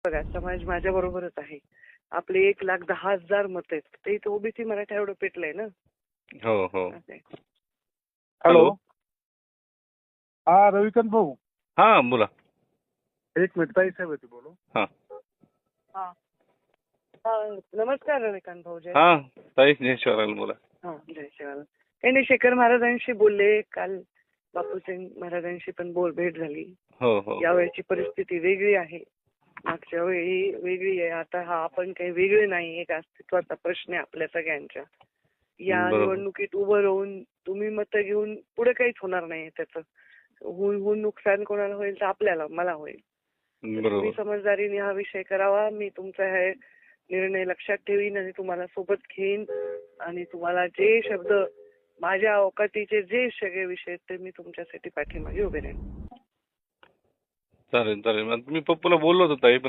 बघा समाज माझ्या बरोबरच आहे. आपले 1,10,000 मत आहेत. ते इथं ओबीसी मराठा एवढं पेटलंय ना. हो हो. असं आहे. हॅलो. हा रविकांत भाऊ, हा बोला. एक मिनिट ताई साहेब होते बोलू. हा हा. नमस्कार रविकांत भाऊ. जय हा ताई जय शिवराल बोला. हा जय शिवाला. काही नाही, शेखर महाराजांशी बोलले काल. बापूसिंग महाराजांशी पण भेट झाली. हो हो. यावेळची परिस्थिती वेगळी आहे, मागच्या वेळी वेगळी आहे. आता हा आपण काही वेगळे नाही, एक अस्तित्वाचा प्रश्न आहे आपल्या सगळ्यांच्या. या बरोबर. निवडणुकीत उभं राहून तुम्ही मतं घेऊन पुढे काहीच होणार नाही. त्याचं होऊन नुकसान कोणाला होईल तर आपल्याला, मला होईल. तुम्ही बरोबर. समजदारीने हा विषय करावा. मी तुमचा हे निर्णय लक्षात ठेवीन आणि तुम्हाला सोबत घेईन आणि तुम्हाला जे शब्द माझ्या अवकातीचे जे सगळे विषय आहेत ते मी तुमच्यासाठी पाठीमागे उभे राहीन. चालेल चालेल. मी पप्पूला बोललो होतो ताई, पण